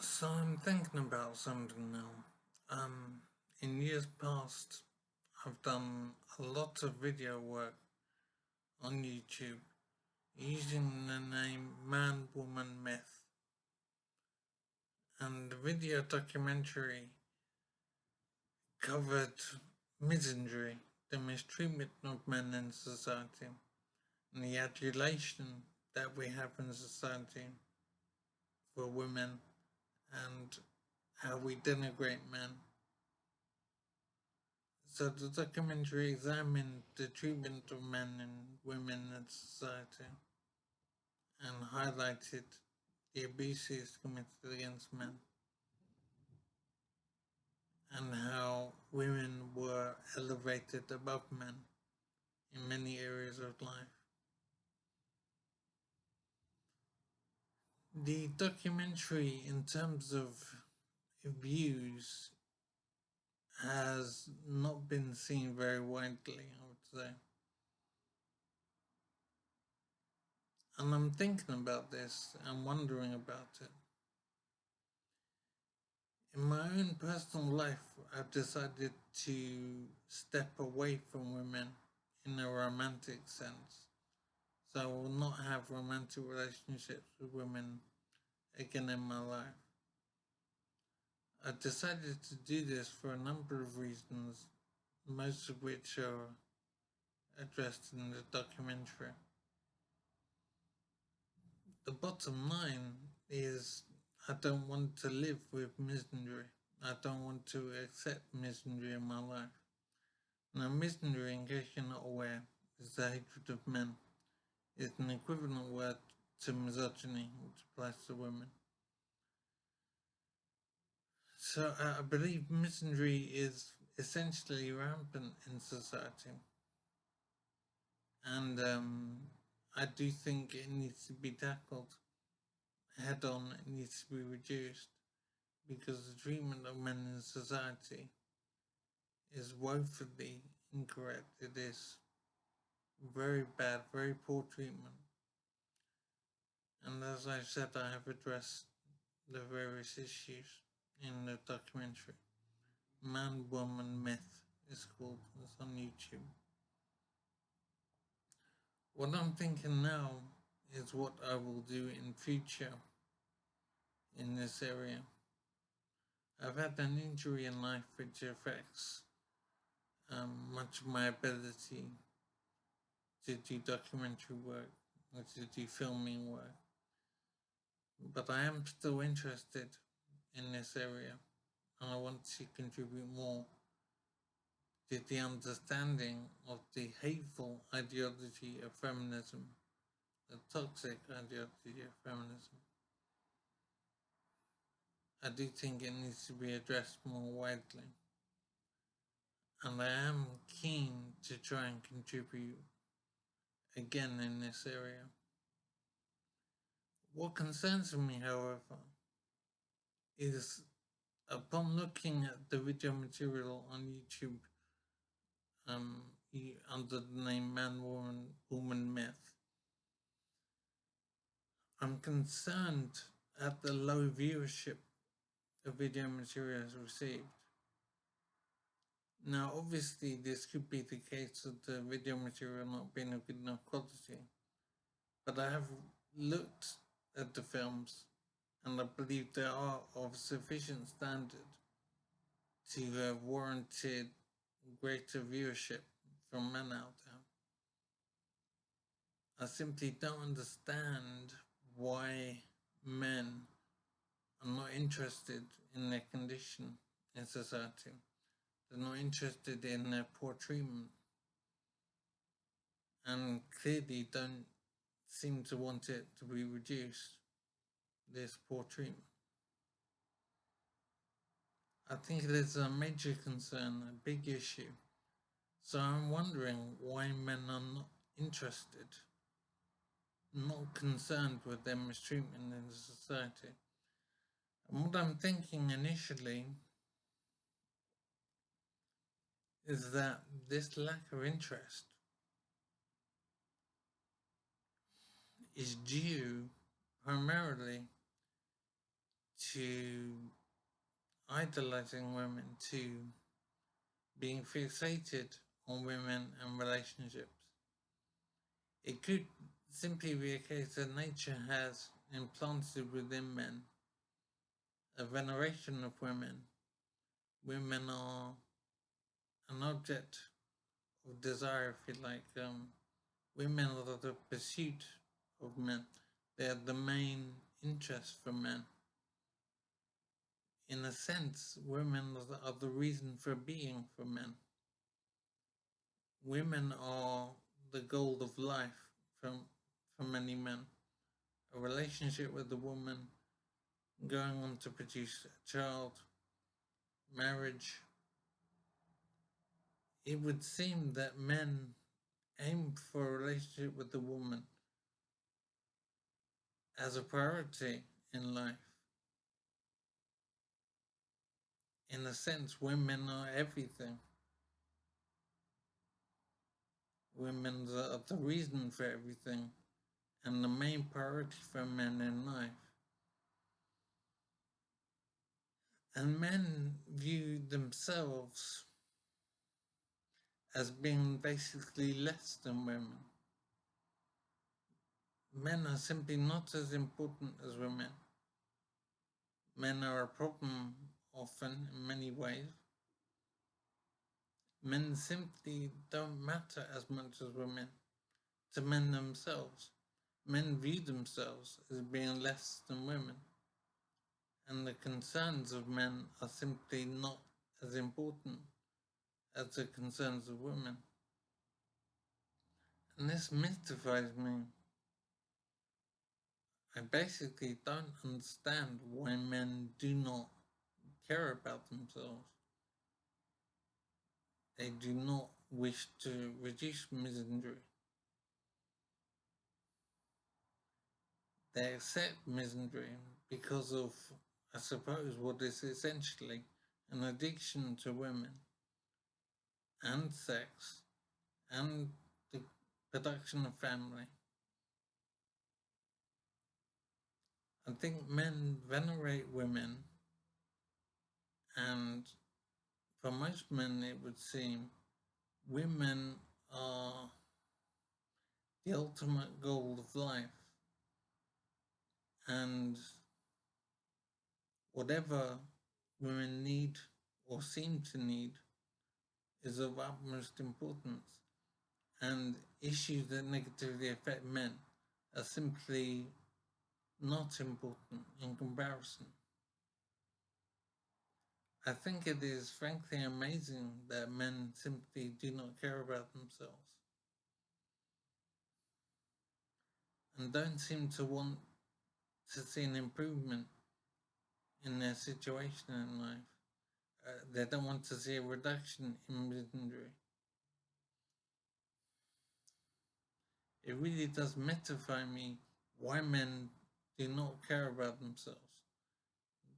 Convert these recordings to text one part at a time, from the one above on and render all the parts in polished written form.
So I'm thinking about something now. In years past, I've done a lot of video work on YouTube using the name ManWomanMyth, and the video documentary covered misandry, the mistreatment of men in society, and the adulation that we have in society for women, and how we denigrate men. So the documentary examined the treatment of men and women in society and highlighted the abuses committed against men and how women were elevated above men in many areas of life. The documentary, in terms of views, has not been seen very widely, I would say. And I'm thinking about this and wondering about it. In my own personal life, I've decided to step away from women in a romantic sense. So I will not have romantic relationships with women again in my life. I decided to do this for a number of reasons, most of which are addressed in the documentary. The bottom line is I don't want to live with misandry. I don't want to accept misandry in my life. Now, misandry, in case you're not aware, is the hatred of men. It's an equivalent word to misogyny, which applies to women. So I believe misandry is essentially rampant in society. And I do think it needs to be tackled head on, it needs to be reduced, because the treatment of men in society is woefully incorrect. It is very bad, very poor treatment. And as I said, I have addressed the various issues in the documentary. Man Woman Myth is called, it's on YouTube. What I'm thinking now is what I will do in future in this area. I've had an injury in life which affects much of my ability to do documentary work or to do filming work. But I am still interested in this area and I want to contribute more to the understanding of the hateful ideology of feminism, the toxic ideology of feminism. I do think it needs to be addressed more widely. And I am keen to try and contribute again in this area. What concerns me, however, is upon looking at the video material on YouTube under the name Woman Myth, I'm concerned at the low viewership the video material has received. Now, obviously, this could be the case of the video material not being of good enough quality, but I have looked at the films and I believe they are of sufficient standard to have warranted greater viewership from men out there. I simply don't understand why men are not interested in their condition in society. They're not interested in their poor treatment and clearly don't seem to want it to be reduced, this poor treatment. I think it is a major concern, a big issue. So I'm wondering why men are not interested, not concerned with their mistreatment in society. And what I'm thinking initially is that this lack of interest is due primarily to idolizing women to being fixated on women and relationships. It could simply be a case that nature has implanted within men a veneration of women. Women are an object of desire, if you like. Women are the pursuit of men. They are the main interest for men. In a sense, women are the reason for being for men. Women are the goal of life for many men. A relationship with a woman, going on to produce a child, marriage. It would seem that men aim for a relationship with a woman as a priority in life. In a sense, women are everything. Women are the reason for everything and the main priority for men in life. And men view themselves as being basically less than women. Men are simply not as important as women. Men are a problem often in many ways. Men simply don't matter as much as women to men themselves. Men view themselves as being less than women, and the concerns of men are simply not as important as the concerns of women. And this mystifies me. I basically don't understand why men do not care about themselves. They do not wish to reduce misandry. They accept misandry because of, I suppose, what is essentially an addiction to women and sex and the production of family. I think men venerate women, and for most men it would seem women are the ultimate goal of life, and whatever women need or seem to need is of utmost importance, and issues that negatively affect men are simply not important in comparison. I think it is frankly amazing that men simply do not care about themselves and don't seem to want to see an improvement in their situation in life. They don't want to see a reduction in misandry. It really does mystify me why men do not care about themselves.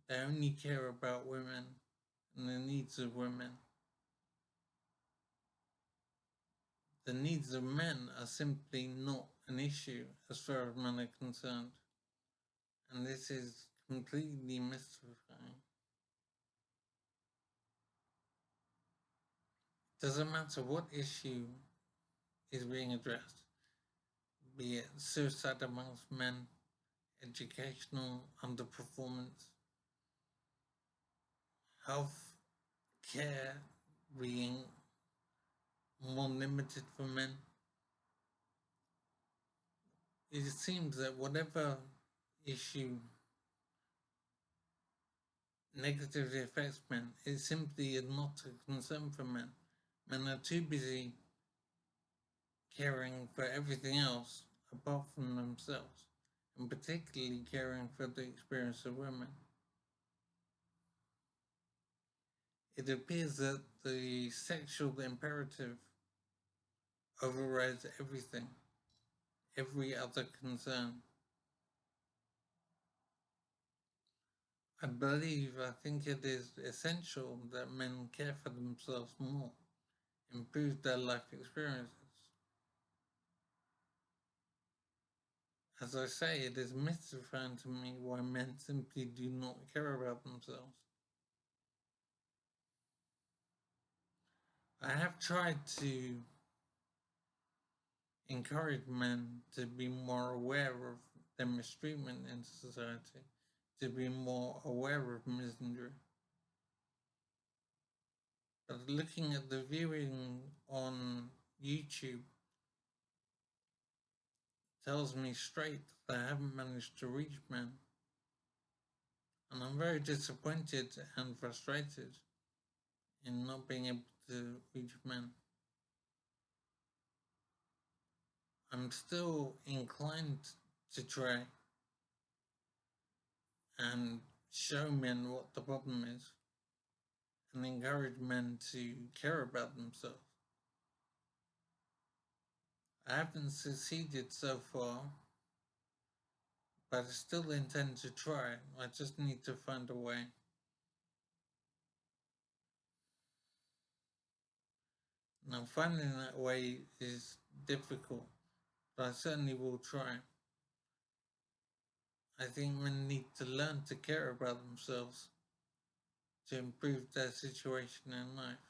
They only care about women and the needs of women. The needs of men are simply not an issue as far as men are concerned. And this is completely mystifying. It doesn't matter what issue is being addressed, be it suicide amongst men, educational underperformance, health care being more limited for men. It seems that whatever issue negatively affects men, it simply is not a concern for men. Men are too busy caring for everything else apart from themselves, and particularly caring for the experience of women. It appears that the sexual imperative overrides everything, every other concern. I think it is essential that men care for themselves more, improve their life experiences. As I say, it is mystifying to me why men simply do not care about themselves. I have tried to encourage men to be more aware of their mistreatment in society, to be more aware of misandry. But looking at the viewing on YouTube tells me straight that I haven't managed to reach men. And I'm very disappointed and frustrated in not being able to reach men. I'm still inclined to try and show men what the problem is and encourage men to care about themselves. I haven't succeeded so far, but I still intend to try. I just need to find a way. Now, finding that way is difficult, but I certainly will try. I think men need to learn to care about themselves to improve their situation in life.